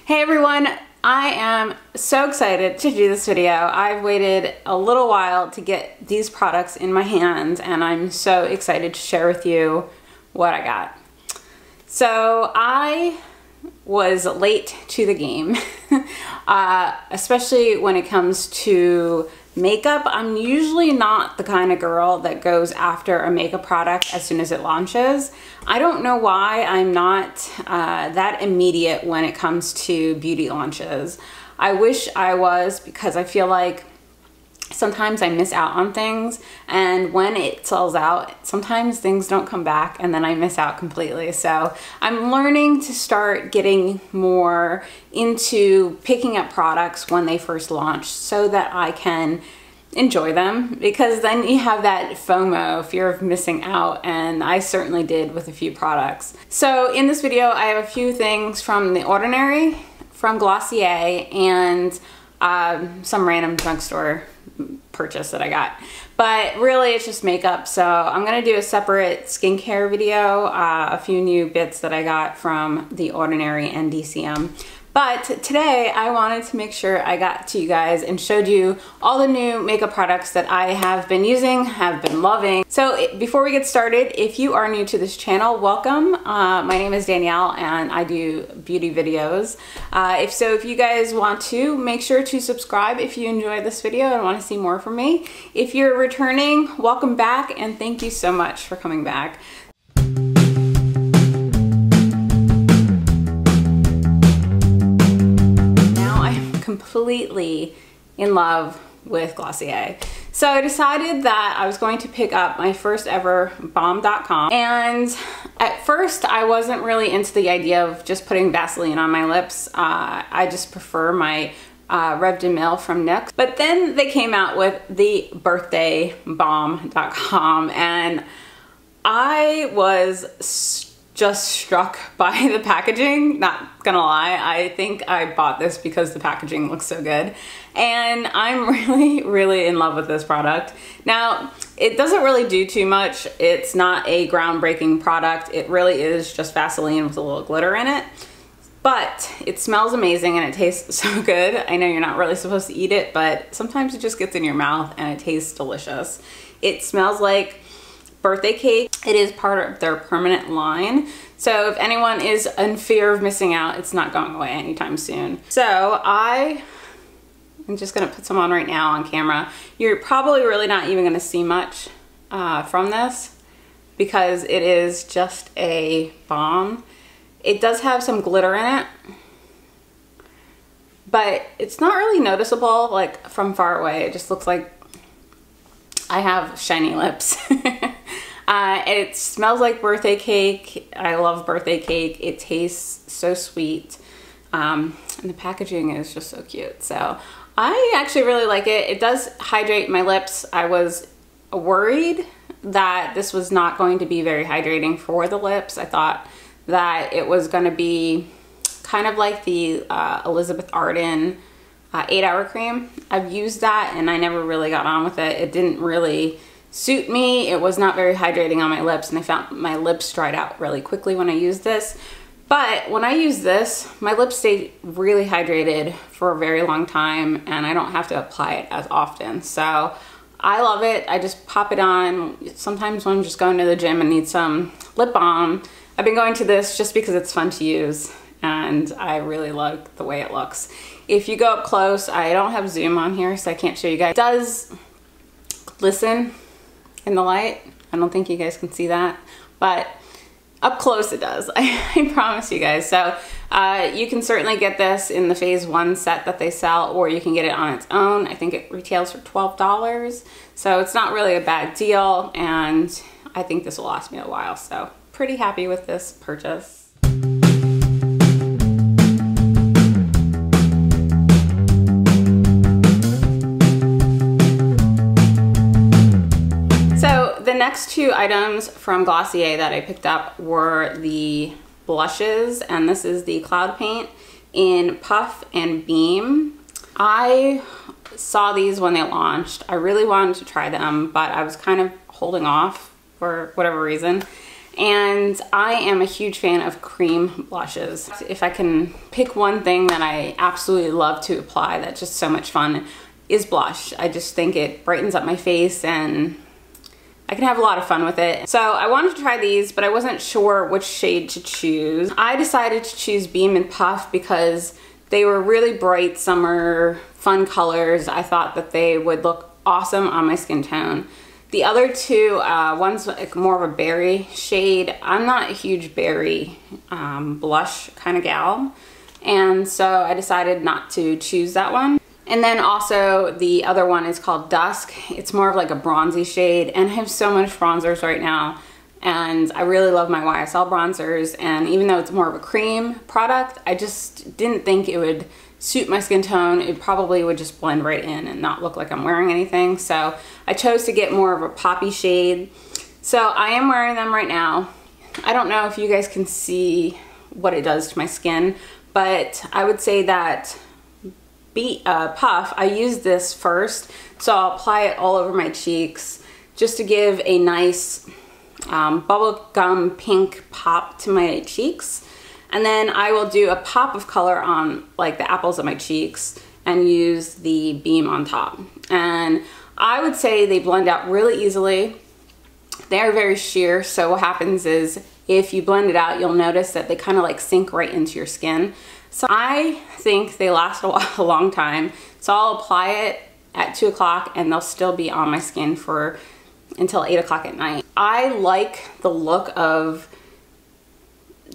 Hey everyone, I am so excited to do this video. I've waited a little while to get these products in my hands and I'm so excited to share with you what I got. So I was late to the game, especially when it comes to makeup. I'm usually not the kind of girl that goes after a makeup product as soon as it launches. I don't know why I'm not that immediate when it comes to beauty launches. I wish I was, because I feel like sometimes I miss out on things, and when it sells out, sometimes things don't come back and then I miss out completely. So I'm learning to start getting more into picking up products when they first launch so that I can enjoy them, because then you have that FOMO, fear of missing out, and I certainly did with a few products. So in this video I have a few things from The Ordinary, from Glossier, and some random drugstore purchase that I got. But really it's just makeup, so I'm gonna do a separate skincare video, a few new bits that I got from The Ordinary and DCM. But today I wanted to make sure I got to you guys and showed you all the new makeup products that I have been using, have been loving. So before we get started, if you are new to this channel, welcome. My name is Danielle and I do beauty videos. If you guys want to, make sure to subscribe if you enjoyed this video and want to see more from me. If you're returning, welcome back and thank you so much for coming back. Completely in love with Glossier. So I decided that I was going to pick up my first ever balm.com, and at first I wasn't really into the idea of just putting Vaseline on my lips. I just prefer my Rev de Mille from NYX. But then they came out with the birthday balm.com and I was just struck by the packaging, not gonna lie. I think I bought this because the packaging looks so good, and I'm really in love with this product. Now, it doesn't really do too much. It's not a groundbreaking product. It really is just Vaseline with a little glitter in it, but it smells amazing and it tastes so good. I know you're not really supposed to eat it, but sometimes it just gets in your mouth and it tastes delicious. It smells like birthday cake. It is part of their permanent line. So if anyone is in fear of missing out, it's not going away anytime soon. So I'm just gonna put some on right now on camera. You're probably really not even gonna see much from this because it is just a balm. It does have some glitter in it, but it's not really noticeable like from far away. It just looks like I have shiny lips. It smells like birthday cake. I love birthday cake. It tastes so sweet. And the packaging is just so cute. So I actually really like it. It does hydrate my lips. I was worried that this was not going to be very hydrating for the lips. I thought that it was going to be kind of like the Elizabeth Arden 8-hour cream. I've used that and I never really got on with it. It didn't really suit me. It was not very hydrating on my lips, and I found my lips dried out really quickly when I used this. But when I use this, my lips stay really hydrated for a very long time and I don't have to apply it as often. So I love it. I just pop it on sometimes when I'm just going to the gym and need some lip balm. I've been going to this just because it's fun to use and I really like the way it looks. If you go up close, I don't have zoom on here so I can't show you guys. It does glisten in the light. I don't think you guys can see that, but up close it does. I promise you guys. So you can certainly get this in the phase 1 set that they sell, or you can get it on its own. I think it retails for $12. So it's not really a bad deal, and I think this will last me a while. So pretty happy with this purchase. The next two items from Glossier that I picked up were the blushes, and this is the Cloud Paint in Puff and Beam. I saw these when they launched. I really wanted to try them, but I was kind of holding off for whatever reason. And I am a huge fan of cream blushes. If I can pick one thing that I absolutely love to apply that's just so much fun, is blush. I just think it brightens up my face and I can have a lot of fun with it. So I wanted to try these, but I wasn't sure which shade to choose. I decided to choose Beam and Puff because they were really bright summer fun colors. I thought that they would look awesome on my skin tone. The other two, one's like more of a berry shade. I'm not a huge berry blush kind of gal, and so I decided not to choose that one. And then also the other one is called Dusk. It's more of like a bronzy shade, and I have so much bronzers right now, and I really love my YSL bronzers, and even though it's more of a cream product, I just didn't think it would suit my skin tone. It probably would just blend right in and not look like I'm wearing anything. So I chose to get more of a poppy shade. So I am wearing them right now. I don't know if you guys can see what it does to my skin, but I would say that Puff, I use this first. So I'll apply it all over my cheeks just to give a nice bubblegum pink pop to my cheeks. And then I will do a pop of color on like the apples of my cheeks and use the Beam on top. And I would say they blend out really easily. They're very sheer, so what happens is if you blend it out, you'll notice that they kind of like sink right into your skin. So I think they last a long time. So I'll apply it at 2 o'clock and they'll still be on my skin for until 8 o'clock at night. I like the look of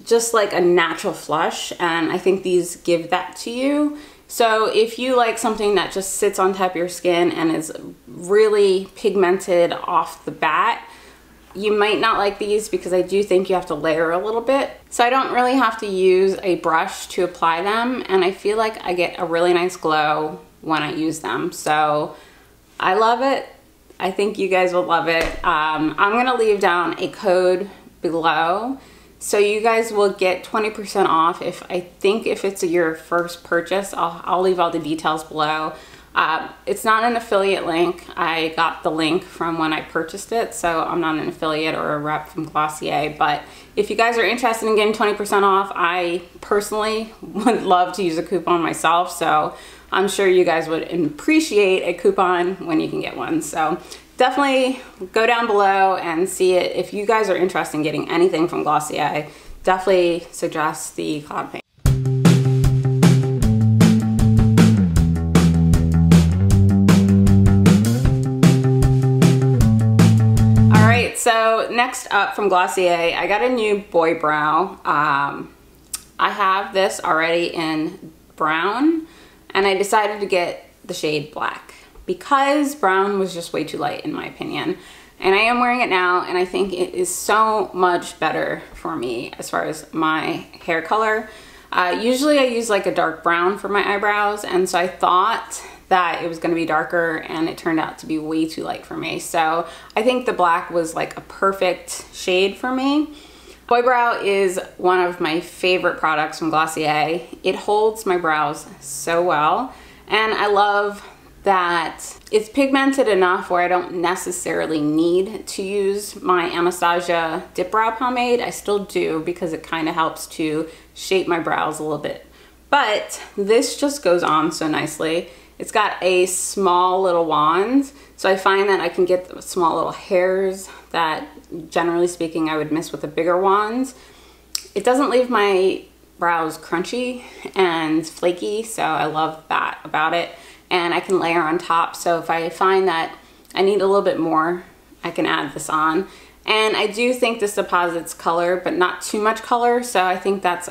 just like a natural flush, and I think these give that to you. So if you like something that just sits on top of your skin and is really pigmented off the bat, you might not like these because I do think you have to layer a little bit. So I don't really have to use a brush to apply them, and I feel like I get a really nice glow when I use them. So I love it. I think you guys will love it. I'm gonna leave down a code below. So you guys will get 20% off if it's your first purchase. I'll leave all the details below. It's not an affiliate link. I got the link from when I purchased it, so I'm not an affiliate or a rep from Glossier. But if you guys are interested in getting 20% off, I personally would love to use a coupon myself. So I'm sure you guys would appreciate a coupon when you can get one. So definitely go down below and see it. If you guys are interested in getting anything from Glossier, I definitely suggest the Cloud Paint. All right, so next up from Glossier, I got a new boy brow. I have this already in brown, and I decided to get the shade black, because brown was just way too light in my opinion. And I am wearing it now, and I think it is so much better for me as far as my hair color. Usually I use like a dark brown for my eyebrows, and so I thought that it was gonna be darker, and it turned out to be way too light for me. So I think the black was like a perfect shade for me. Boy Brow is one of my favorite products from Glossier. It holds my brows so well, and I love that it's pigmented enough where I don't necessarily need to use my Anastasia Dip Brow Pomade. I still do because it kind of helps to shape my brows a little bit. But this just goes on so nicely. It's got a small little wand, so I find that I can get small little hairs that generally speaking I would miss with a bigger wand. It doesn't leave my brows crunchy and flaky, so I love that about it. And I can layer on top, so if I find that I need a little bit more, I can add this on. And I do think this deposits color, but not too much color, so I think that's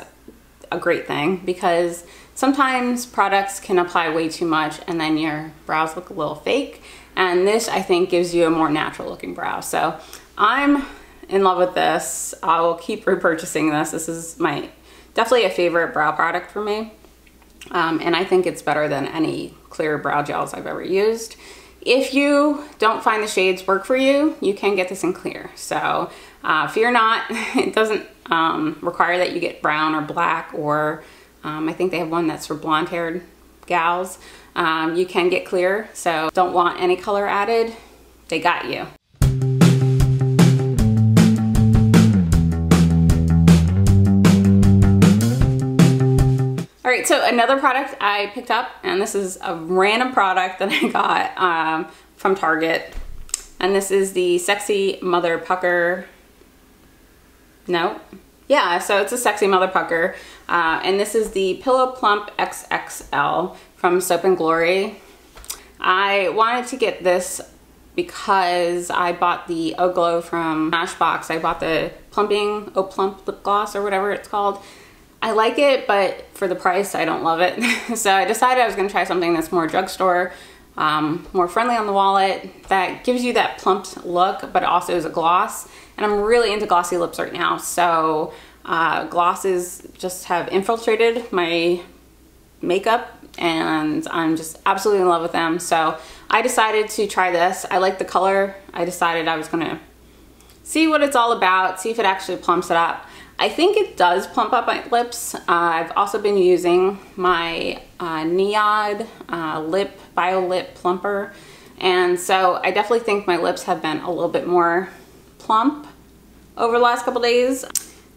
a great thing, because sometimes products can apply way too much and then your brows look a little fake, and this I think gives you a more natural looking brow. So I'm in love with this. I will keep repurchasing this. This is definitely a favorite brow product for me. And I think it's better than any clear brow gels I've ever used. If you don't find the shades work for you, you can get this in clear. So fear not, it doesn't require that you get brown or black, or I think they have one that's for blonde haired gals. You can get clear, so don't want any color added, they got you. All right, so another product I picked up, and this is a random product that I got from Target. And this is the Sexy Mother Pucker. No? Yeah, so it's a Sexy Mother Pucker. And this is the Pillow Plump XXL from Soap & Glory. I wanted to get this because I bought the O Glow from Smashbox. I bought the Plumping O Plump lip gloss or whatever it's called. I like it, but for the price, I don't love it. So I decided I was gonna try something that's more drugstore, more friendly on the wallet, that gives you that plumped look, but also is a gloss. And I'm really into glossy lips right now. So glosses just have infiltrated my makeup and I'm just absolutely in love with them. So I decided to try this. I like the color. I decided I was gonna see what it's all about, see if it actually plumps it up. I think it does plump up my lips. I've also been using my Neod Bio Lip Plumper. And so I definitely think my lips have been a little bit more plump over the last couple days.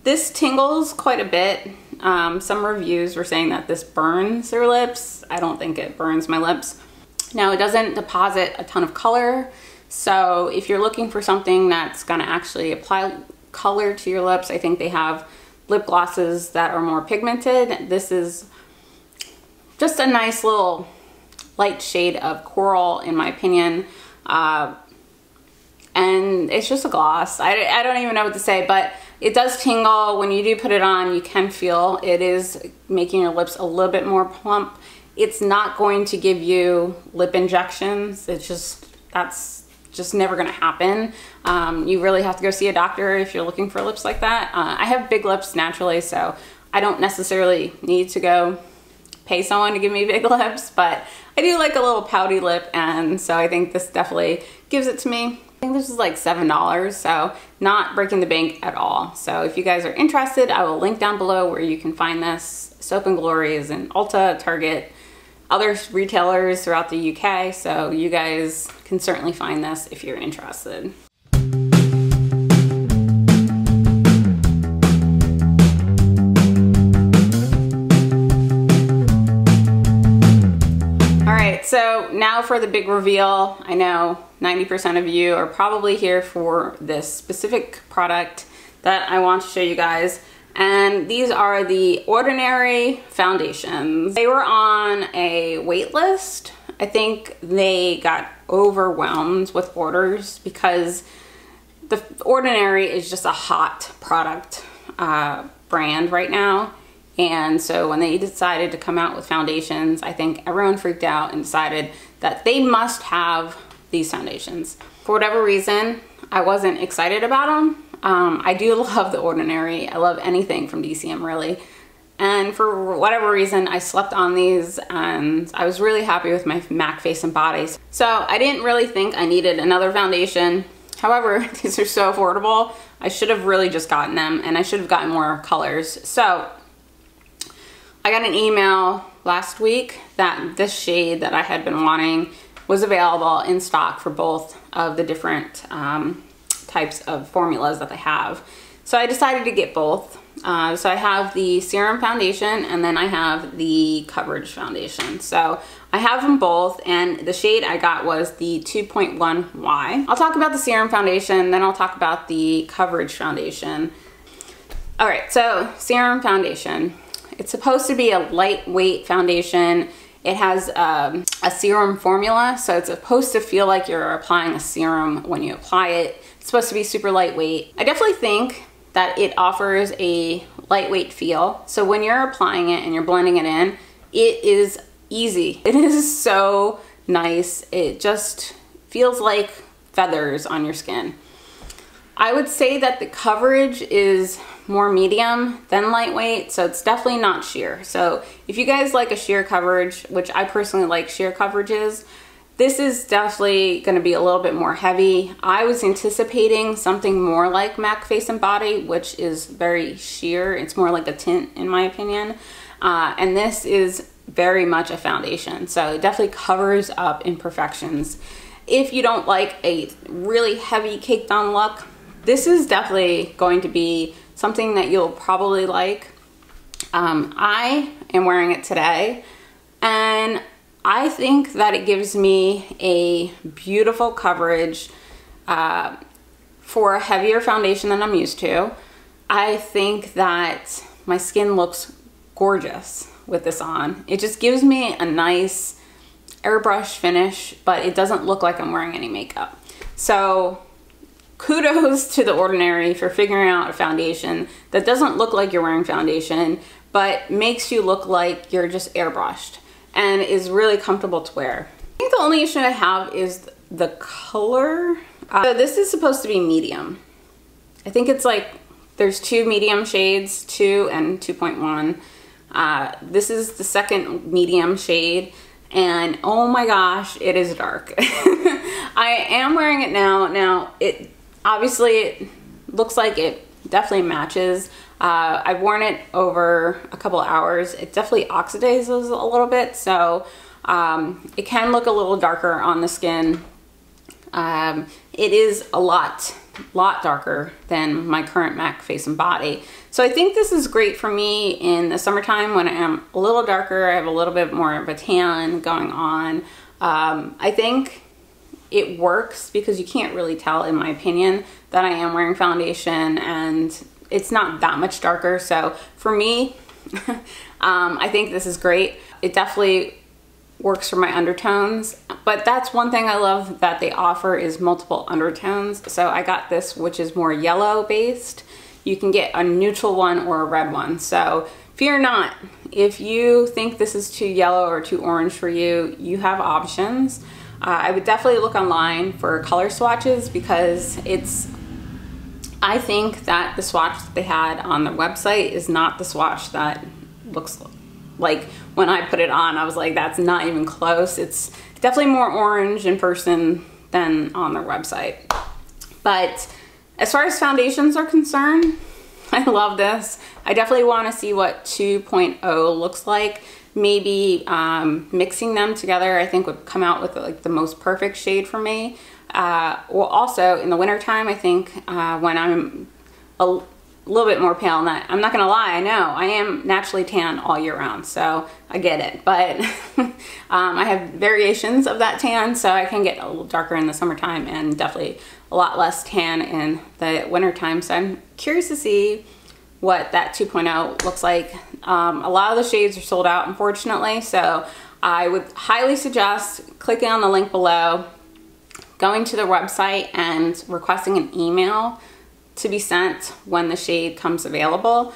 This tingles quite a bit. Some reviews were saying that this burns their lips. I don't think it burns my lips. Now, it doesn't deposit a ton of color. So if you're looking for something that's gonna actually apply color to your lips, I think they have lip glosses that are more pigmented. This is just a nice little light shade of coral, in my opinion. And it's just a gloss. I don't even know what to say, but it does tingle. When you do put it on, you can feel it is making your lips a little bit more plump. It's not going to give you lip injections. It's just, that's just never gonna happen. You really have to go see a doctor if you're looking for lips like that. I have big lips naturally, so I don't necessarily need to go pay someone to give me big lips, but I do like a little pouty lip, and so I think this definitely gives it to me. I think this is like $7, so not breaking the bank at all. So if you guys are interested, I will link down below where you can find this. Soap & Glory is in Ulta, Target, other retailers throughout the UK, so you guys can certainly find this if you're interested. All right, so now for the big reveal. I know 90% of you are probably here for this specific product that I want to show you guys. And these are the Ordinary foundations. They were on a wait list. I think they got overwhelmed with orders because the Ordinary is just a hot product brand right now. And so when they decided to come out with foundations, I think everyone freaked out and decided that they must have these foundations. For whatever reason, I wasn't excited about them. I do love the Ordinary. I love anything from DCM, really. And for whatever reason, I slept on these and I was really happy with my MAC Face and Body. So I didn't really think I needed another foundation. However, these are so affordable. I should have really just gotten them, and I should have gotten more colors. So I got an email last week that this shade that I had been wanting was available in stock for both of the different types of formulas that they have. So I decided to get both. So I have the Serum foundation and then I have the Coverage foundation. So I have them both, and the shade I got was the 2.1Y. I'll talk about the Serum foundation, then I'll talk about the Coverage foundation. All right, so Serum foundation. It's supposed to be a lightweight foundation. It has a serum formula, so it's supposed to feel like you're applying a serum when you apply it. It's supposed to be super lightweight. I definitely think that it offers a lightweight feel. So when you're applying it and you're blending it in, it is easy. It is so nice. It just feels like feathers on your skin. I would say that the coverage is more medium than lightweight, so it's definitely not sheer. So if you guys like a sheer coverage, which I personally like sheer coverages, this is definitely going to be a little bit more heavy. I was anticipating something more like MAC Face and Body, which is very sheer. It's more like a tint in my opinion. And this is very much a foundation, so it definitely covers up imperfections. If you don't like a really heavy caked on look, this is definitely going to be something that you'll probably like. I am wearing it today, and I think that it gives me a beautiful coverage for a heavier foundation than I'm used to. I think that my skin looks gorgeous with this on. It just gives me a nice airbrush finish, but it doesn't look like I'm wearing any makeup. So kudos to The Ordinary for figuring out a foundation that doesn't look like you're wearing foundation, but makes you look like you're just airbrushed and is really comfortable to wear. I think the only issue I have is the color. So this is supposed to be medium. I think it's like, there's 2 medium shades, 2 and 2.1. This is the second medium shade, and oh my gosh, it is dark. I am wearing it now. Now, it looks like it definitely matches. I've worn it over a couple hours. It definitely oxidizes a little bit, so it can look a little darker on the skin. It is a lot darker than my current MAC Face and Body. So I think this is great for me in the summertime when I am a little darker, I have a little bit more of a tan going on. I think it works because you can't really tell, in my opinion, that I am wearing foundation, and it's not that much darker. So for me, I think this is great. It definitely works for my undertones, but that's one thing I love that they offer is multiple undertones. So I got this, which is more yellow based. You can get a neutral one or a red one. So fear not, if you think this is too yellow or too orange for you, you have options. I would definitely look online for color swatches, because I think that the swatch that they had on their website is not the swatch that looks like when I put it on. I was like, that's not even close. It's definitely more orange in person than on their website. But as far as foundations are concerned, I love this. I definitely want to see what 2.0 looks like. Maybe mixing them together, I think, would come out with like the most perfect shade for me. Well, also in the wintertime, I think when I'm a little bit more pale, and I'm not gonna lie, I know I am naturally tan all year round, so I get it, but I have variations of that tan, so I can get a little darker in the summertime and definitely a lot less tan in the wintertime. So I'm curious to see what that 2.0 looks like. A lot of the shades are sold out, unfortunately, so I would highly suggest clicking on the link below, going to the website and requesting an email to be sent when the shade comes available.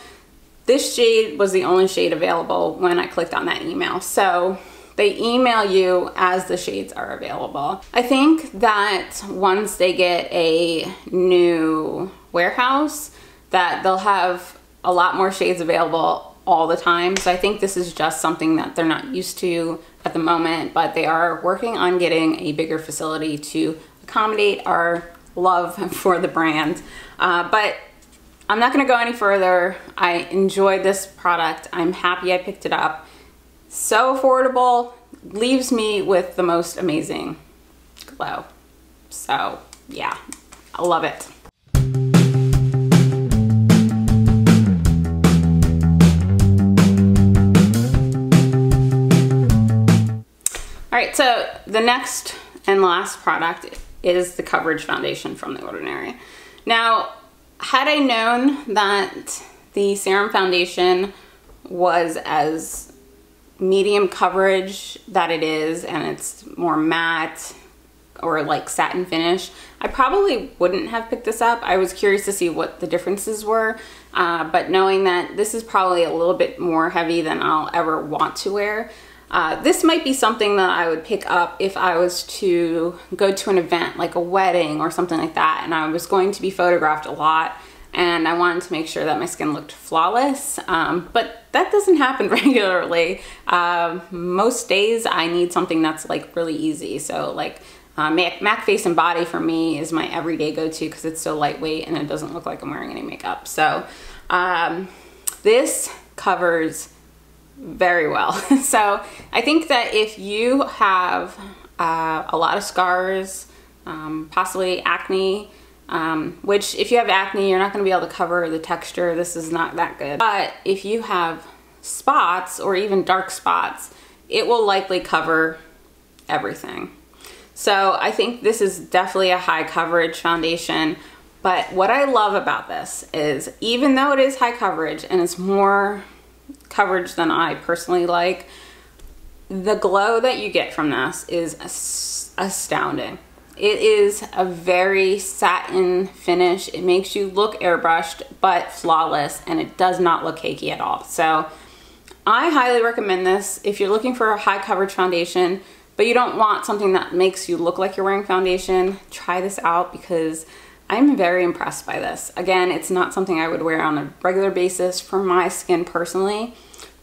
This shade was the only shade available when I clicked on that email. So they email you as the shades are available. I think that once they get a new warehouse, that they'll have a lot more shades available all the time. So I think this is just something that they're not used to at the moment, but they are working on getting a bigger facility to accommodate our love for the brand. But I'm not gonna go any further. I enjoyed this product. I'm happy I picked it up. So affordable, leaves me with the most amazing glow. So yeah, I love it. All right, so the next and last product is the Coverage Foundation from The Ordinary. Now, had I known that the Serum Foundation was as medium coverage that it is, and it's more matte or like satin finish, I probably wouldn't have picked this up. I was curious to see what the differences were, but knowing that this is probably a little bit more heavy than I'll ever want to wear, this might be something that I would pick up if I was to go to an event like a wedding or something like that, and I was going to be photographed a lot and I wanted to make sure that my skin looked flawless, but that doesn't happen regularly. Most days I need something that's like really easy. So like MAC Face and Body for me is my everyday go-to because it's so lightweight and it doesn't look like I'm wearing any makeup. So this covers very well. So I think that if you have a lot of scars, possibly acne, which if you have acne, you're not going to be able to cover the texture. This is not that good. But if you have spots or even dark spots, it will likely cover everything. So I think this is definitely a high coverage foundation. But what I love about this is, even though it is high coverage and it's more coverage than I personally like, the glow that you get from this is astounding. It is a very satin finish. It makes you look airbrushed but flawless, and it does not look cakey at all. So I highly recommend this if you're looking for a high coverage foundation, but you don't want something that makes you look like you're wearing foundation. Try this out because I'm very impressed by this. Again, it's not something I would wear on a regular basis for my skin personally,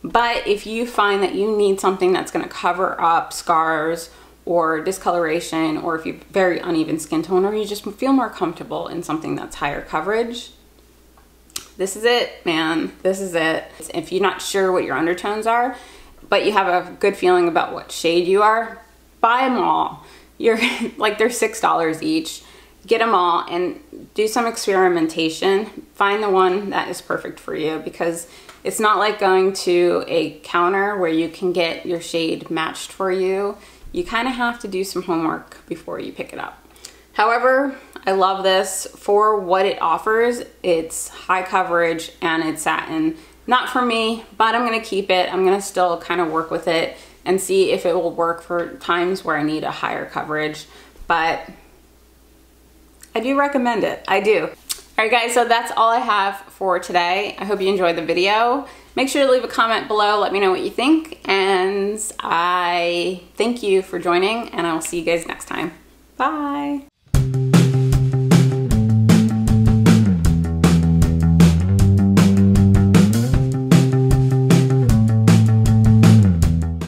but if you find that you need something that's gonna cover up scars or discoloration, or if you have very uneven skin tone, or you just feel more comfortable in something that's higher coverage, this is it, man. This is it. If you're not sure what your undertones are, but you have a good feeling about what shade you are, buy them all. You're like, they're $6 each. Get them all and do some experimentation. Find the one that is perfect for you, because it's not like going to a counter where you can get your shade matched for you. You kind of have to do some homework before you pick it up. However, I love this for what it offers. It's high coverage and it's satin. Not for me, but I'm gonna keep it. I'm gonna still kind of work with it and see if it will work for times where I need a higher coverage. But I do recommend it, I do. All right guys, so that's all I have for today. I hope you enjoyed the video. Make sure to leave a comment below, let me know what you think, and I thank you for joining, and I will see you guys next time. Bye.